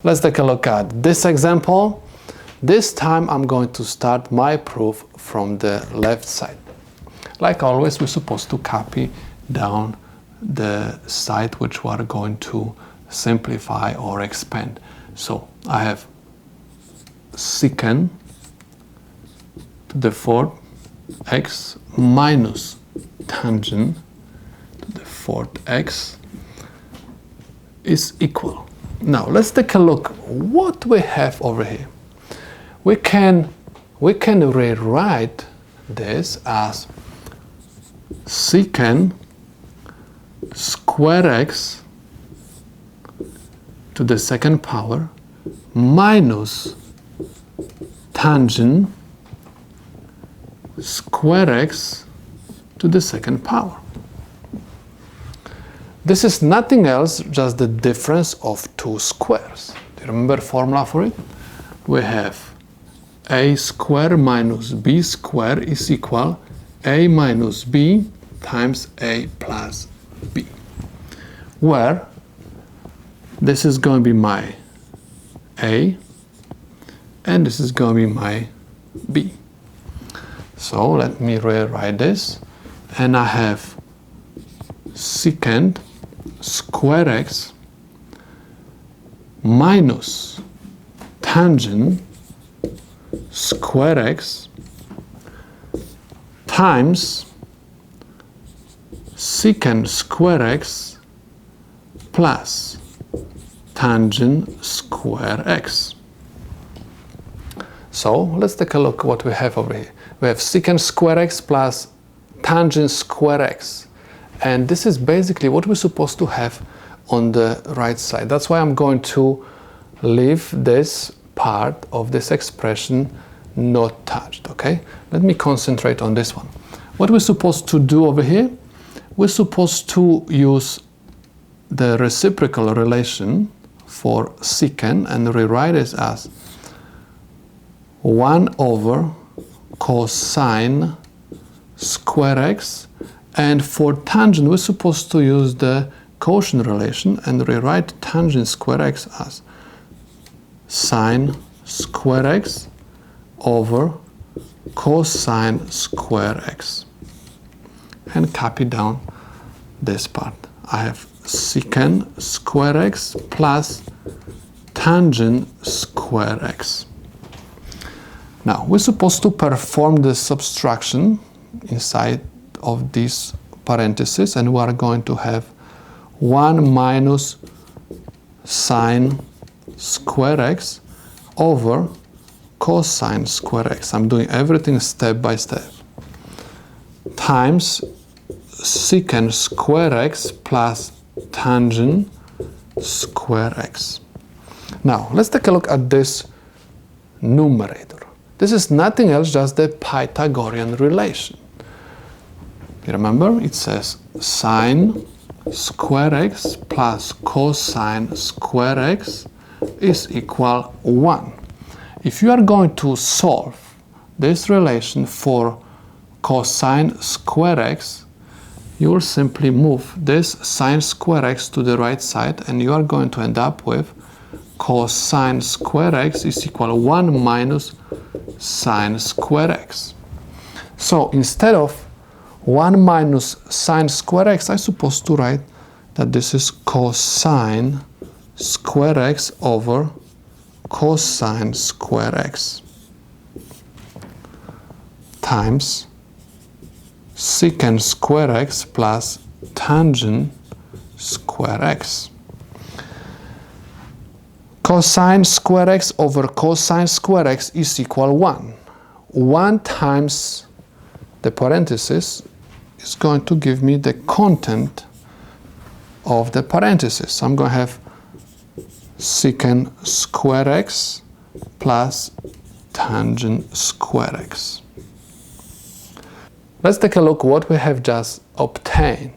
Let's take a look at this example. This time I'm going to start my proof from the left side. Like always, we're supposed to copy down the side which we are going to simplify or expand. So I have secant to the fourth x minus tangent to the fourth x is equal. Now let's take a look what we have over here. We can rewrite this as secant square x to the second power minus tangent square x to the second power. This is nothing else, just the difference of two squares. Do you remember the formula for it? We have a square minus b square is equal a minus b times a plus b, where this is going to be my a and this is going to be my b. So let me rewrite this, and I have secant square x minus tangent square x times secant square x plus tangent square x. So let's take a look at what we have over here. We have secant square x plus tangent square x. And this is basically what we're supposed to have on the right side. That's why I'm going to leave this part of this expression not touched, okay? Let me concentrate on this one. What we're supposed to do over here, we're supposed to use the reciprocal relation for secant and rewrite it as 1 over cosine square x. And for tangent, we're supposed to use the quotient relation and rewrite tangent square x as sine square x over cosine square x. And copy down this part. I have secant square x plus tangent square x. Now, we're supposed to perform the subtraction inside of these parentheses, and we are going to have 1 minus sine square x over cosine square x. I'm doing everything step by step. Times secant square x plus tangent square x. Now, let's take a look at this numerator. This is nothing else, just the Pythagorean relation. You remember, it says sine square x plus cosine square x is equal 1. If you are going to solve this relation for cosine square x, you will simply move this sine square x to the right side, and you are going to end up with cosine square x is equal 1 minus sine square x. So instead of 1 minus sine square x, I'm supposed to write that this is cosine square x over cosine square x times secant square x plus tangent square x. Cosine square x over cosine square x is equal 1. 1 times the parenthesis is going to give me the content of the parenthesis. So I'm going to have secant square x plus tangent square x. Let's take a look what we have just obtained.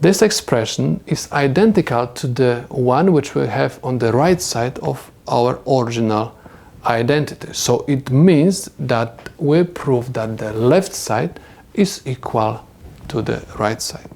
This expression is identical to the one which we have on the right side of our original identity. So it means that we prove that the left side is equal to the right side.